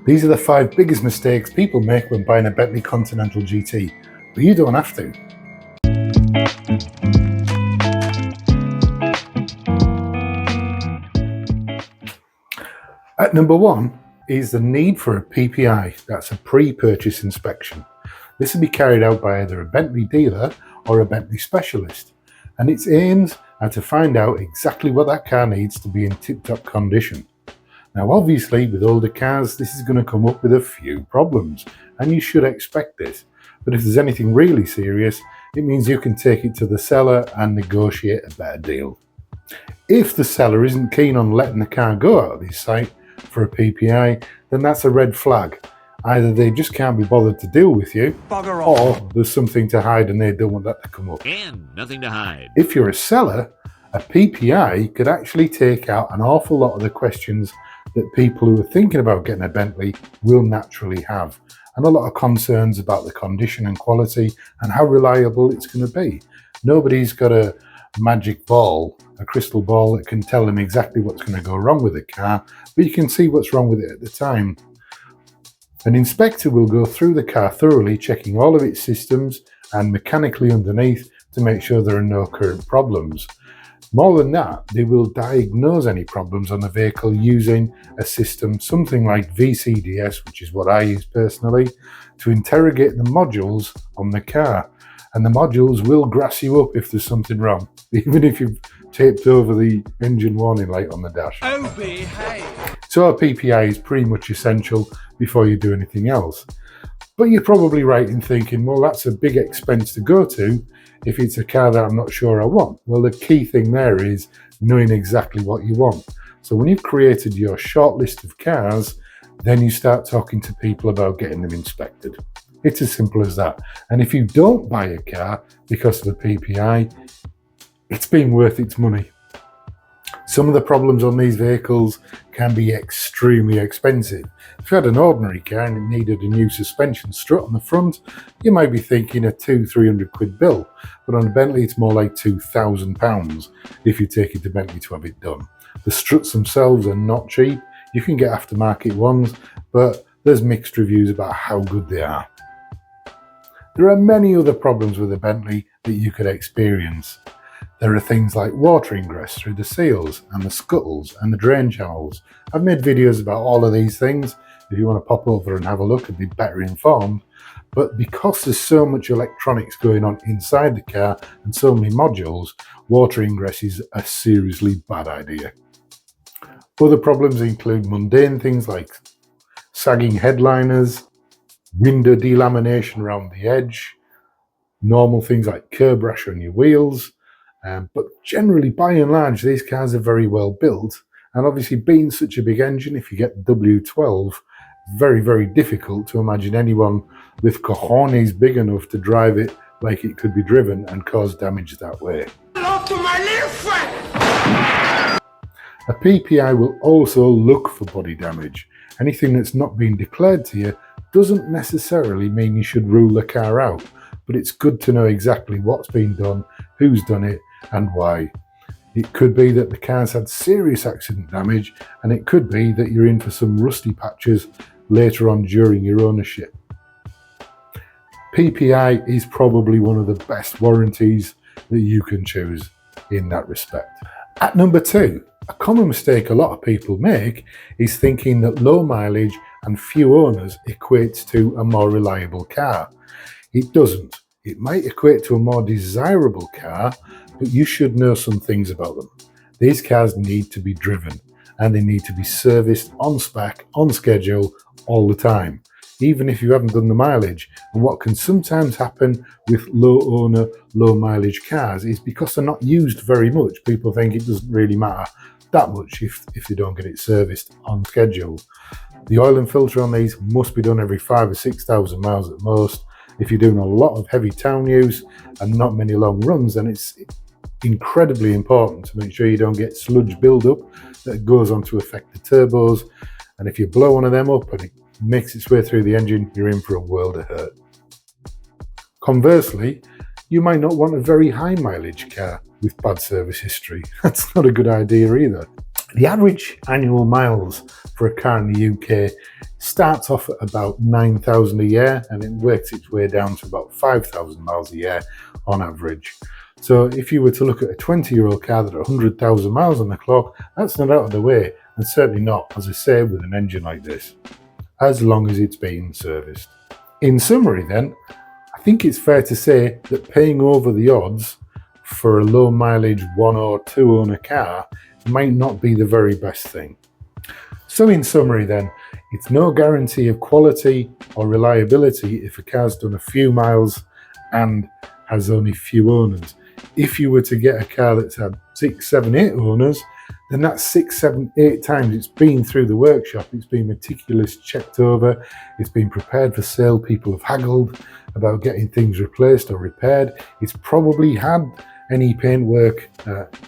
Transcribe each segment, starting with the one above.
These are the 5 biggest mistakes people make when buying a Bentley Continental GT, but you don't have to. At number 1 is the need for a PPI, that's a pre-purchase inspection. This will be carried out by either a Bentley dealer or a Bentley specialist, and its aims are to find out exactly what that car needs to be in tip-top condition. Now obviously with older cars this is going to come up with a few problems, and you should expect this, but if there's anything really serious it means you can take it to the seller and negotiate a better deal. If the seller isn't keen on letting the car go out of his site for a PPI, then that's a red flag. Either they just can't be bothered to deal with you, or there's something to hide and they don't want that to come up. And nothing to hide. If you're a seller, a PPI could actually take out an awful lot of the questions that people who are thinking about getting a Bentley will naturally have, and a lot of concerns about the condition and quality and how reliable it's going to be. Nobody's got a magic ball, a crystal ball that can tell them exactly what's going to go wrong with the car, but you can see what's wrong with it at the time. An inspector will go through the car thoroughly, checking all of its systems and mechanically underneath to make sure there are no current problems. More than that, they will diagnose any problems on the vehicle using a system, something like VCDS, which is what I use personally, to interrogate the modules on the car. And the modules will grass you up if there's something wrong, even if you've taped over the engine warning light on the dash. Oh, behave! So a PPI is pretty much essential before you do anything else. But you're probably right in thinking, well, that's a big expense to go to if it's a car that I'm not sure I want. Well, the key thing there is knowing exactly what you want. So when you've created your short list of cars, then you start talking to people about getting them inspected. It's as simple as that. And if you don't buy a car because of a PPI, it's been worth its money. Some of the problems on these vehicles can be extremely expensive. If you had an ordinary car and it needed a new suspension strut on the front, you might be thinking a £200-300 bill, but on a Bentley it's more like £2,000 if you take it to Bentley to have it done. The struts themselves are not cheap. You can get aftermarket ones, but there's mixed reviews about how good they are. There are many other problems with a Bentley that you could experience. There are things like water ingress through the seals and the scuttles and the drain channels. I've made videos about all of these things if you want to pop over and have a look and be better informed. But because there's so much electronics going on inside the car and so many modules, water ingress is a seriously bad idea. Other problems include mundane things like sagging headliners, window delamination around the edge, normal things like curb rash on your wheels. But generally, by and large, these cars are very well built, and obviously being such a big engine, if you get W12, very, very difficult to imagine anyone with cojones big enough to drive it like it could be driven and cause damage that way. Off to my little friend! A PPI will also look for body damage. Anything that's not been declared to you doesn't necessarily mean you should rule the car out, but it's good to know exactly what's been done, who's done it, and why. It could be that the car's had serious accident damage, and it could be that you're in for some rusty patches later on during your ownership. PPI is probably one of the best warranties that you can choose in that respect. At number 2, a common mistake a lot of people make is thinking that low mileage and few owners equates to a more reliable car. It doesn't. It might equate to a more desirable car, but you should know some things about them. These cars need to be driven, and they need to be serviced on spec, on schedule, all the time, even if you haven't done the mileage. And what can sometimes happen with low owner, low mileage cars is because they're not used very much, people think it doesn't really matter that much if they don't get it serviced on schedule. The oil and filter on these must be done every 5,000 or 6,000 miles at most. If you're doing a lot of heavy town use and not many long runs, then it's incredibly important to make sure you don't get sludge buildup that goes on to affect the turbos. And if you blow one of them up and it makes its way through the engine, you're in for a world of hurt. Conversely, You might not want a very high mileage car with bad service history. That's not a good idea either. The average annual miles for a car in the UK starts off at about 9,000 a year and it works its way down to about 5,000 miles a year on average. So if you were to look at a 20-year-old car that had 100,000 miles on the clock, that's not out of the way, and certainly not, as I say, with an engine like this, as long as it's being serviced. In summary then, I think it's fair to say that paying over the odds for a low mileage 1 or 2 owner car might not be the very best thing. So in summary then, it's no guarantee of quality or reliability if a car's done a few miles and has only few owners. If you were to get a car that's had 6, 7, 8 owners, then that's 6, 7, 8 times it's been through the workshop, it's been meticulously checked over, it's been prepared for sale, people have haggled about getting things replaced or repaired, it's probably had any paintwork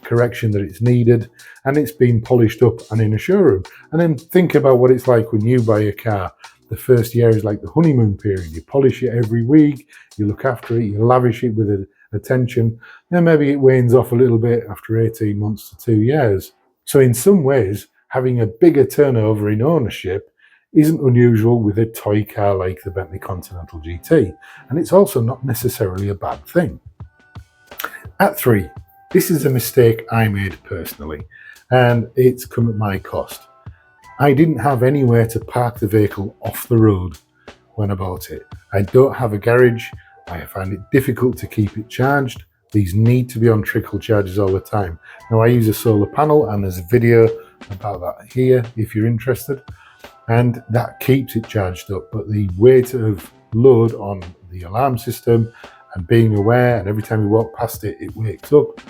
correction that it's needed, and it's been polished up and in a showroom. And then think about what it's like when you buy a car. The first year is like the honeymoon period. You polish it every week, you look after it, you lavish it with attention, then maybe it wanes off a little bit after 18 months to 2 years. So in some ways, having a bigger turnover in ownership isn't unusual with a toy car like the Bentley Continental GT, and it's also not necessarily a bad thing. At 3, this is a mistake I made personally, and it's come at my cost. I didn't have anywhere to park the vehicle off the road when I bought it. I don't have a garage. I find it difficult to keep it charged. These need to be on trickle charges all the time. Now I use a solar panel and there's a video about that here if you're interested, and that keeps it charged up, but the weight of load on the alarm system and being aware, and every time you walk past it, it wakes up.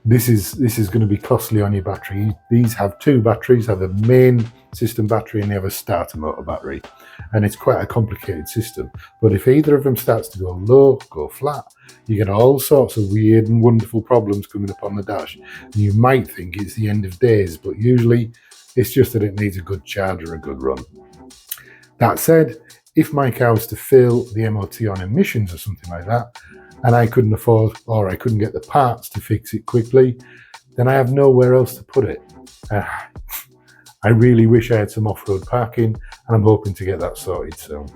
This is going to be costly on your battery. These have 2 batteries, have a main system battery and they have a starter motor battery, and it's quite a complicated system. But if either of them starts to go low, go flat, you get all sorts of weird and wonderful problems coming up on the dash. And you might think it's the end of days, but usually it's just that it needs a good charge or a good run. That said, if my car was to fail the MOT on emissions or something like that, and I couldn't afford, or I couldn't get the parts to fix it quickly, then I have nowhere else to put it. I really wish I had some off-road parking, and I'm hoping to get that sorted soon.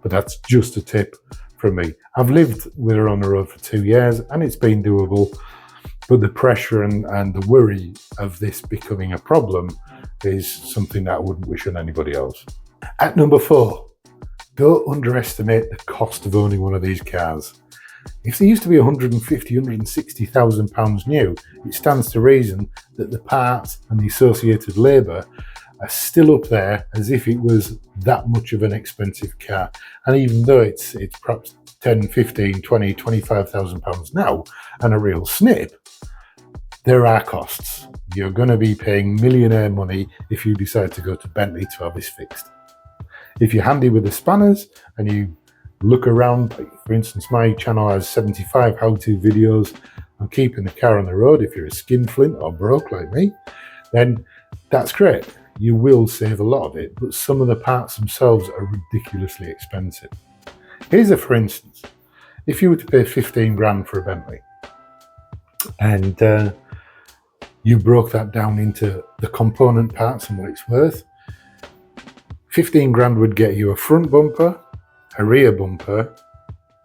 But that's just a tip from me. I've lived with her on the road for 2 years, and it's been doable, but the pressure and the worry of this becoming a problem is something that I wouldn't wish on anybody else. At number 4, don't underestimate the cost of owning one of these cars. If they used to be 150, 160,000 pounds new, it stands to reason that the parts and the associated labour are still up there as if it was that much of an expensive car. And even though it's perhaps 10, 15, 20, 25,000 pounds now and a real snip, there are costs. You're going to be paying millionaire money if you decide to go to Bentley to have this fixed. If you're handy with the spanners and you look around, like for instance, my channel has 75 how-to videos on keeping the car on the road. If you're a skinflint or broke like me, then that's great. You will save a lot of it, but some of the parts themselves are ridiculously expensive. Here's a for instance. If you were to pay 15 grand for a Bentley and you broke that down into the component parts and what it's worth, 15 grand would get you a front bumper, a rear bumper,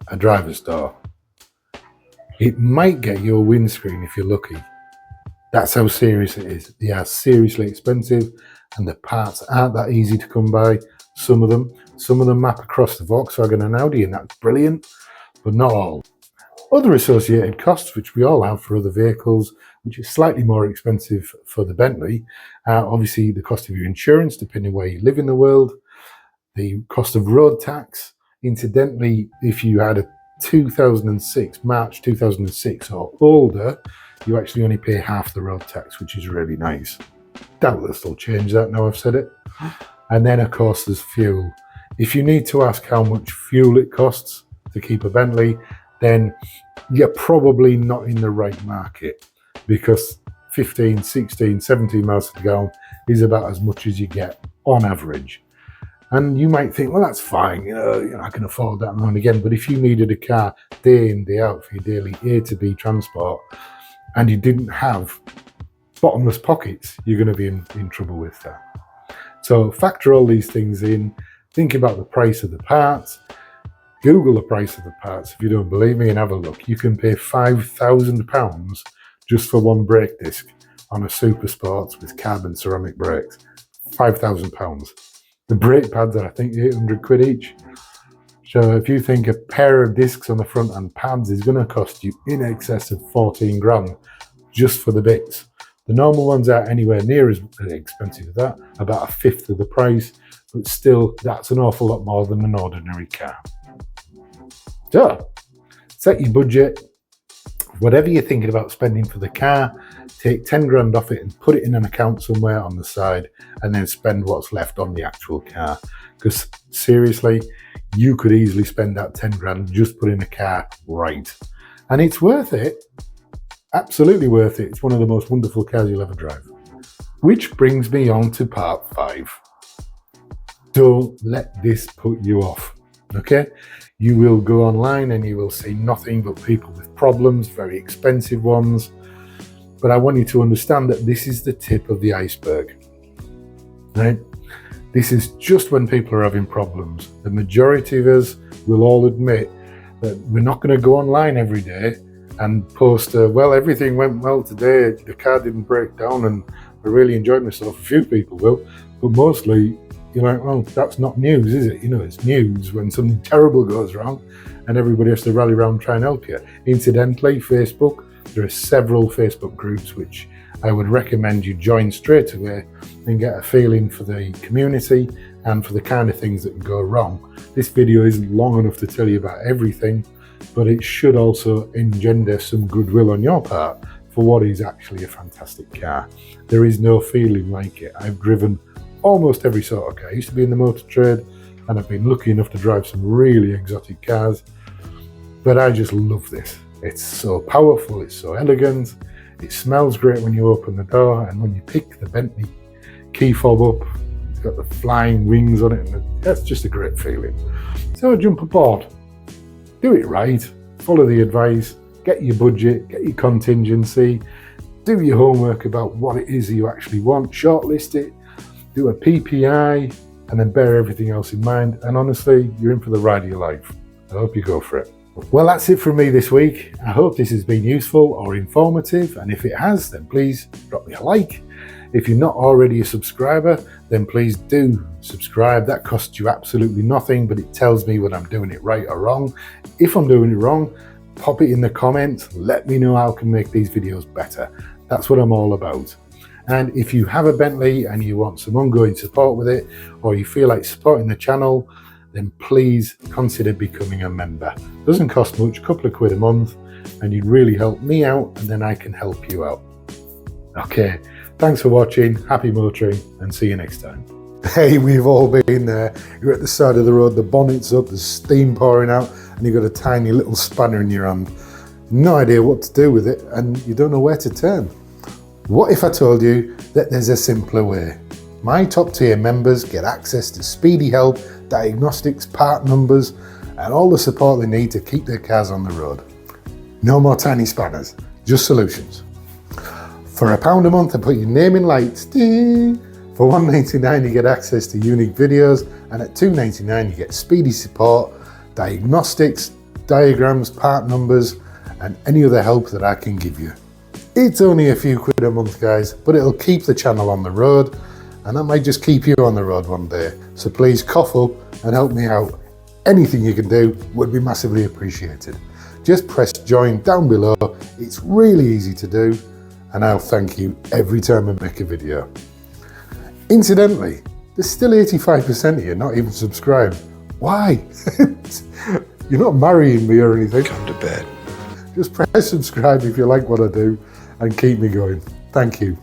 a driver's door. It might get you a windscreen if you're lucky. That's how serious it is. They are seriously expensive and the parts aren't that easy to come by. Some of them map across the Volkswagen and Audi, and that's brilliant, but not all. Other associated costs, which we all have for other vehicles, which is slightly more expensive for the Bentley, are obviously the cost of your insurance, depending where you live in the world, the cost of road tax. Incidentally, if you had a 2006, March 2006 or older, you actually only pay half the road tax, which is really nice. Doubtless they'll change that now I've said it. And then of course there's fuel. If you need to ask how much fuel it costs to keep a Bentley, then you're probably not in the right market, because 15, 16, 17 miles per gallon is about as much as you get on average. And you might think, well, that's fine, you know, I can afford that now and again. But if you needed a car day in, day out for your daily A to B transport, and you didn't have bottomless pockets, you're going to be in trouble with that. So factor all these things in, think about the price of the parts, Google the price of the parts if you don't believe me, and have a look. You can pay £5,000 just for one brake disc on a Super Sports with carbon ceramic brakes. £5,000. The brake pads are, I think, 800 quid each. So if you think a pair of discs on the front and pads is going to cost you in excess of 14 grand just for the bits. The normal ones aren't anywhere near as expensive as that, about a fifth of the price, but still, that's an awful lot more than an ordinary car. So, set your budget. Whatever you're thinking about spending for the car, take 10 grand off it and put it in an account somewhere on the side, and then spend what's left on the actual car. Because seriously, you could easily spend that 10 grand just putting a car right. And it's worth it. Absolutely worth it. It's one of the most wonderful cars you'll ever drive. Which brings me on to part 5. Don't let this put you off, okay? You will go online and you will see nothing but people with problems, very expensive ones. But I want you to understand that this is the tip of the iceberg, right? This is just when people are having problems. The majority of us will all admit that we're not going to go online every day and post, well, everything went well today, the car didn't break down and I really enjoyed myself. A few people will, but mostly you're like, well, that's not news, is it? You know, it's news when something terrible goes wrong and everybody has to rally around and try and help you. Incidentally, Facebook, there are several Facebook groups which I would recommend you join straight away and get a feeling for the community and for the kind of things that can go wrong. This video isn't long enough to tell you about everything, but it should also engender some goodwill on your part for what is actually a fantastic car. There is no feeling like it. I've driven almost every sort of car. I used to be in the motor trade and I've been lucky enough to drive some really exotic cars, but I just love this. It's so powerful, it's so elegant, it smells great when you open the door, and when you pick the Bentley key fob up, it's got the flying wings on it, and that's just a great feeling. So jump aboard, do it right, follow the advice, get your budget, get your contingency, do your homework about what it is that you actually want, shortlist it, do a PPI, and then bear everything else in mind. And honestly, you're in for the ride of your life. I hope you go for it. Well, that's it from me this week. I hope this has been useful or informative. And if it has, then please drop me a like. If you're not already a subscriber, then please do subscribe. That costs you absolutely nothing, but it tells me whether I'm doing it right or wrong. If I'm doing it wrong, pop it in the comments. Let me know how I can make these videos better. That's what I'm all about. And if you have a Bentley and you want some ongoing support with it, or you feel like supporting the channel, then please consider becoming a member. It doesn't cost much, a couple of quid a month, and you'd really help me out, and then I can help you out. Okay, thanks for watching, happy motoring, and see you next time. Hey, we've all been there. You're at the side of the road, the bonnet's up, there's steam pouring out, and you've got a tiny little spanner in your hand. No idea what to do with it, and you don't know where to turn. What if I told you that there's a simpler way? My top tier members get access to speedy help, diagnostics, part numbers, and all the support they need to keep their cars on the road. No more tiny spanners, just solutions. For £1 a month, I put your name in lights. Ding! For $1.99 you get access to unique videos, and at $2.99 you get speedy support, diagnostics, diagrams, part numbers, and any other help that I can give you. It's only a few quid a month, guys, but it'll keep the channel on the road, and that might just keep you on the road one day. So please cough up and help me out. Anything you can do would be massively appreciated. Just press join down below. It's really easy to do, and I'll thank you every time I make a video. Incidentally, there's still 85% of you not even subscribed. Why? You're not marrying me or anything. Come to bed. Just press subscribe if you like what I do and keep me going. Thank you.